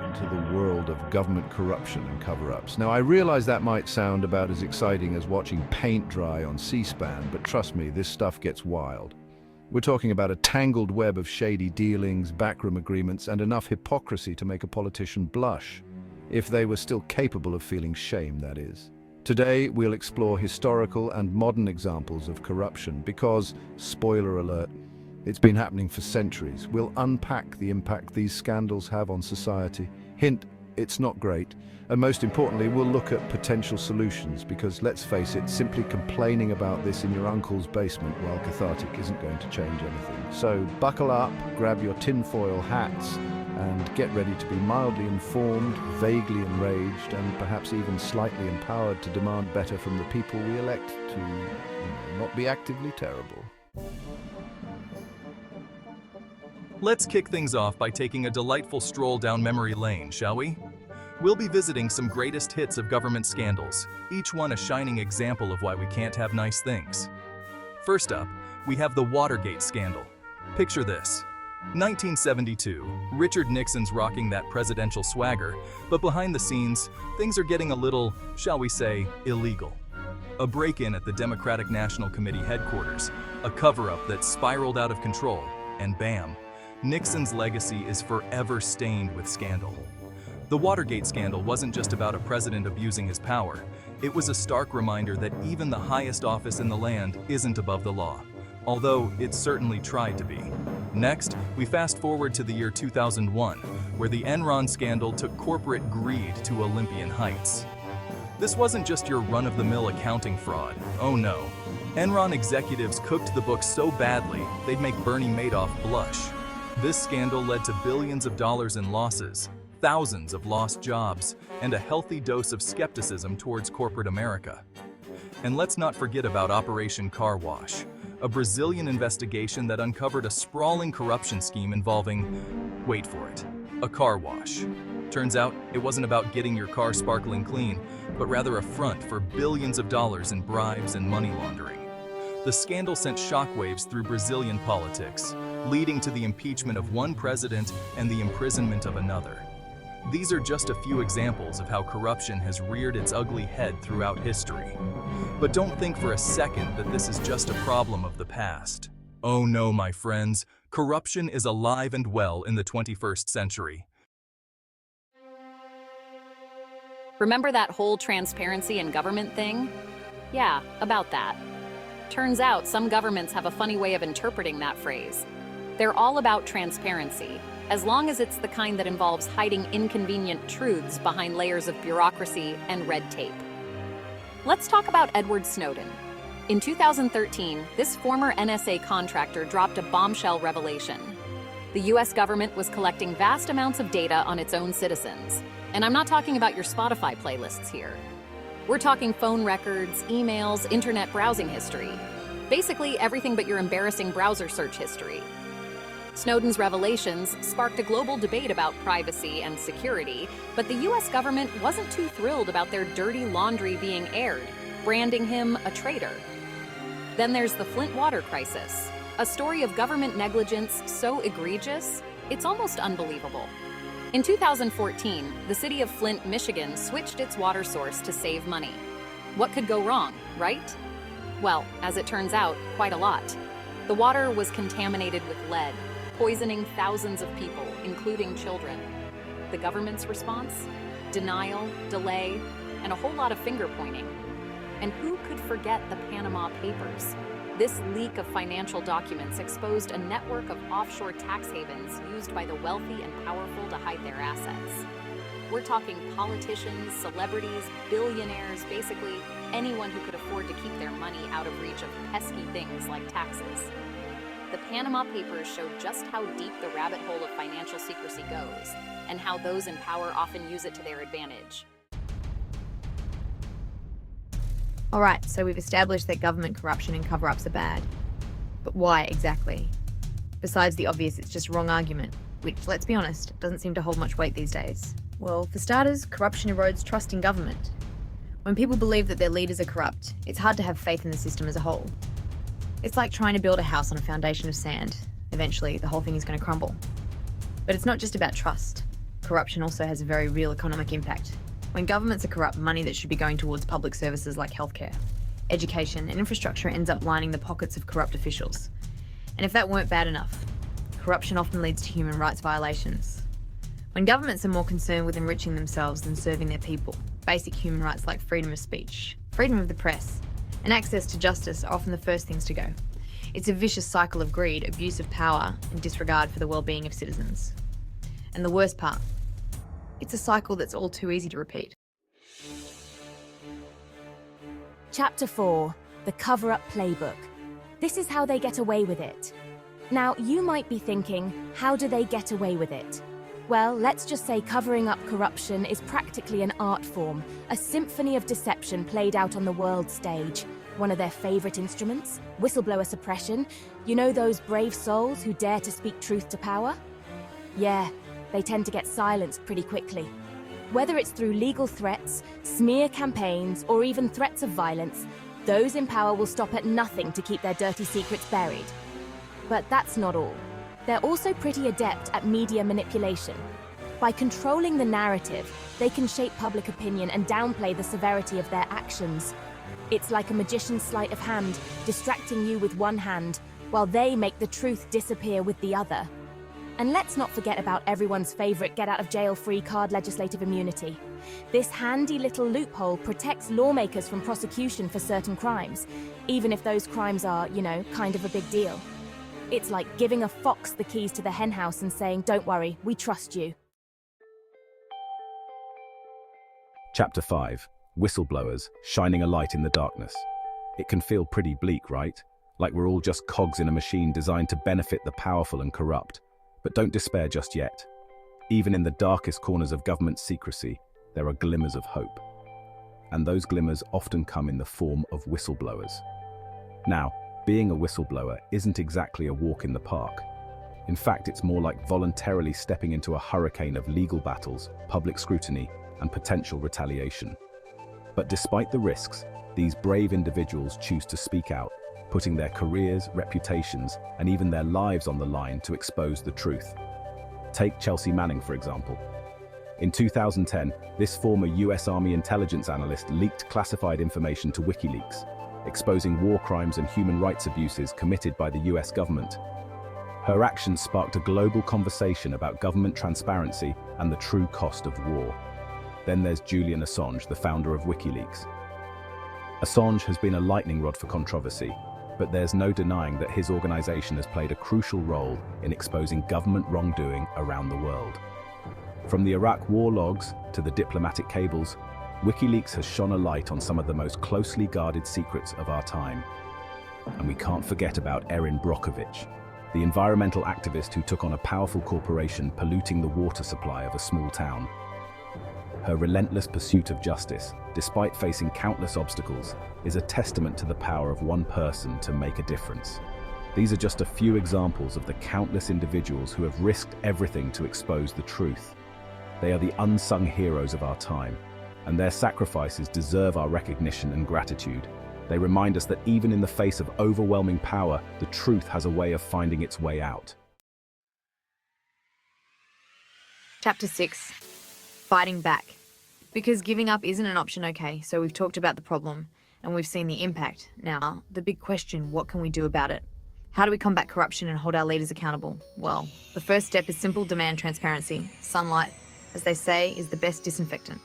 Into the world of government corruption and cover-ups. Now, I realize that might sound about as exciting as watching paint dry on C-SPAN, but trust me, this stuff gets wild. We're talking about a tangled web of shady dealings, backroom agreements, and enough hypocrisy to make a politician blush. If they were still capable of feeling shame, that is. Today, we'll explore historical and modern examples of corruption because, spoiler alert, it's been happening for centuries. We'll unpack the impact these scandals have on society. Hint, it's not great. And most importantly, we'll look at potential solutions because, let's face it, simply complaining about this in your uncle's basement while cathartic isn't going to change anything. So buckle up, grab your tinfoil hats, and get ready to be mildly informed, vaguely enraged, and perhaps even slightly empowered to demand better from the people we elect to, not be actively terrible. Let's kick things off by taking a delightful stroll down memory lane, shall we? We'll be visiting some greatest hits of government scandals, each one a shining example of why we can't have nice things. First up, we have the Watergate scandal. Picture this. 1972, Richard Nixon's rocking that presidential swagger, but behind the scenes, things are getting a little, shall we say, illegal. A break-in at the Democratic National Committee headquarters, a cover-up that spiraled out of control, and bam, Nixon's legacy is forever stained with scandal. The Watergate scandal wasn't just about a president abusing his power. It was a stark reminder that even the highest office in the land isn't above the law, although it certainly tried to be. Next, we fast forward to the year 2001, where the Enron scandal took corporate greed to Olympian heights. This wasn't just your run-of-the-mill accounting fraud. Oh no. Enron executives cooked the books so badly, they'd make Bernie Madoff blush. This scandal led to billions of dollars in losses, thousands of lost jobs, and a healthy dose of skepticism towards corporate America. And let's not forget about Operation Car Wash, a Brazilian investigation that uncovered a sprawling corruption scheme involving, wait for it, a car wash. Turns out it wasn't about getting your car sparkling clean, but rather a front for billions of dollars in bribes and money laundering. The scandal sent shockwaves through Brazilian politics, leading to the impeachment of one president and the imprisonment of another. These are just a few examples of how corruption has reared its ugly head throughout history. But don't think for a second that this is just a problem of the past. Oh no, my friends, corruption is alive and well in the 21st century. Remember that whole transparency in government thing? Yeah, about that. Turns out some governments have a funny way of interpreting that phrase. They're all about transparency, as long as it's the kind that involves hiding inconvenient truths behind layers of bureaucracy and red tape. Let's talk about Edward Snowden. In 2013, this former NSA contractor dropped a bombshell revelation. The US government was collecting vast amounts of data on its own citizens. And I'm not talking about your Spotify playlists here. We're talking phone records, emails, internet browsing history. Basically everything but your embarrassing browser search history. Snowden's revelations sparked a global debate about privacy and security, but the US government wasn't too thrilled about their dirty laundry being aired, branding him a traitor. Then there's the Flint water crisis, a story of government negligence so egregious, it's almost unbelievable. In 2014, the city of Flint, Michigan switched its water source to save money. What could go wrong, right? Well, as it turns out, quite a lot. The water was contaminated with lead, poisoning thousands of people, including children. The government's response? Denial, delay, and a whole lot of finger-pointing. And who could forget the Panama Papers? This leak of financial documents exposed a network of offshore tax havens used by the wealthy and powerful to hide their assets. We're talking politicians, celebrities, billionaires, basically anyone who could afford to keep their money out of reach of pesky things like taxes. The Panama Papers showed just how deep the rabbit hole of financial secrecy goes, and how those in power often use it to their advantage. All right, so we've established that government corruption and cover-ups are bad. But why exactly? Besides the obvious, it's just a wrong argument, which, let's be honest, doesn't seem to hold much weight these days. Well, for starters, corruption erodes trust in government. When people believe that their leaders are corrupt, it's hard to have faith in the system as a whole. It's like trying to build a house on a foundation of sand. Eventually, the whole thing is going to crumble. But it's not just about trust. Corruption also has a very real economic impact. When governments are corrupt, money that should be going towards public services like healthcare, education, and infrastructure ends up lining the pockets of corrupt officials. And if that weren't bad enough, corruption often leads to human rights violations. When governments are more concerned with enriching themselves than serving their people, basic human rights like freedom of speech, freedom of the press, and access to justice are often the first things to go. It's a vicious cycle of greed, abuse of power, and disregard for the well-being of citizens. And the worst part, it's a cycle that's all too easy to repeat. Chapter 4, The Cover-Up Playbook. This is how they get away with it. Now, you might be thinking, how do they get away with it? Well, let's just say covering up corruption is practically an art form, a symphony of deception played out on the world stage. One of their favorite instruments, whistleblower suppression. You know those brave souls who dare to speak truth to power? Yeah, they tend to get silenced pretty quickly. Whether it's through legal threats, smear campaigns, or even threats of violence, those in power will stop at nothing to keep their dirty secrets buried. But that's not all. They're also pretty adept at media manipulation. By controlling the narrative, they can shape public opinion and downplay the severity of their actions. It's like a magician's sleight of hand, distracting you with one hand, while they make the truth disappear with the other. And let's not forget about everyone's favorite get-out-of-jail-free card, legislative immunity. This handy little loophole protects lawmakers from prosecution for certain crimes, even if those crimes are, kind of a big deal. It's like giving a fox the keys to the henhouse and saying, "Don't worry, we trust you." Chapter 5. Whistleblowers, shining a light in the darkness. It can feel pretty bleak, right? Like we're all just cogs in a machine designed to benefit the powerful and corrupt. But don't despair just yet. Even in the darkest corners of government secrecy, there are glimmers of hope. And those glimmers often come in the form of whistleblowers. Now, being a whistleblower isn't exactly a walk in the park. In fact, it's more like voluntarily stepping into a hurricane of legal battles, public scrutiny, and potential retaliation. But despite the risks, these brave individuals choose to speak out, putting their careers, reputations, and even their lives on the line to expose the truth. Take Chelsea Manning, for example. In 2010, this former US Army intelligence analyst leaked classified information to WikiLeaks, exposing war crimes and human rights abuses committed by the US government. Her actions sparked a global conversation about government transparency and the true cost of war. Then there's Julian Assange, the founder of WikiLeaks. Assange has been a lightning rod for controversy, but there's no denying that his organization has played a crucial role in exposing government wrongdoing around the world. From the Iraq war logs to the diplomatic cables, WikiLeaks has shone a light on some of the most closely guarded secrets of our time. And we can't forget about Erin Brockovich, the environmental activist who took on a powerful corporation polluting the water supply of a small town. Her relentless pursuit of justice, despite facing countless obstacles, is a testament to the power of one person to make a difference. These are just a few examples of the countless individuals who have risked everything to expose the truth. They are the unsung heroes of our time, and their sacrifices deserve our recognition and gratitude. They remind us that even in the face of overwhelming power, the truth has a way of finding its way out. Chapter 6. Fighting back. Because giving up isn't an option, okay, so we've talked about the problem and we've seen the impact. Now, the big question, what can we do about it? How do we combat corruption and hold our leaders accountable? Well, the first step is simple: demand transparency. Sunlight, as they say, is the best disinfectant.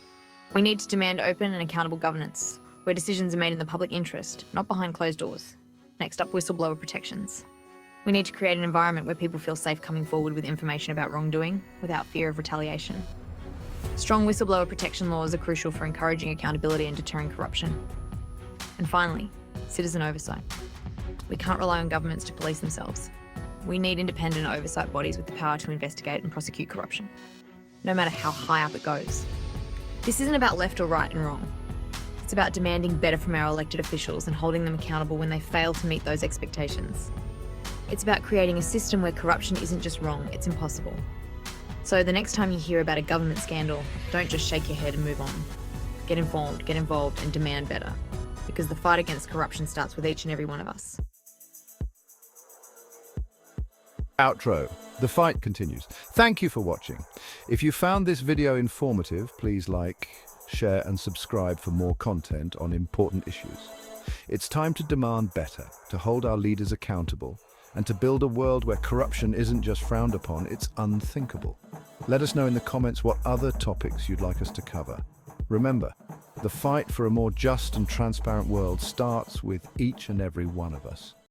We need to demand open and accountable governance, where decisions are made in the public interest, not behind closed doors. Next up, whistleblower protections. We need to create an environment where people feel safe coming forward with information about wrongdoing without fear of retaliation. Strong whistleblower protection laws are crucial for encouraging accountability and deterring corruption. And finally, citizen oversight. We can't rely on governments to police themselves. We need independent oversight bodies with the power to investigate and prosecute corruption, no matter how high up it goes. This isn't about left or right and wrong. It's about demanding better from our elected officials and holding them accountable when they fail to meet those expectations. It's about creating a system where corruption isn't just wrong, it's impossible. So the next time you hear about a government scandal, don't just shake your head and move on. Get informed, get involved, and demand better. Because the fight against corruption starts with each and every one of us. Outro. The fight continues. Thank you for watching. If you found this video informative, please like, share and subscribe for more content on important issues. It's time to demand better, to hold our leaders accountable, and to build a world where corruption isn't just frowned upon, it's unthinkable. Let us know in the comments what other topics you'd like us to cover. Remember, the fight for a more just and transparent world starts with each and every one of us.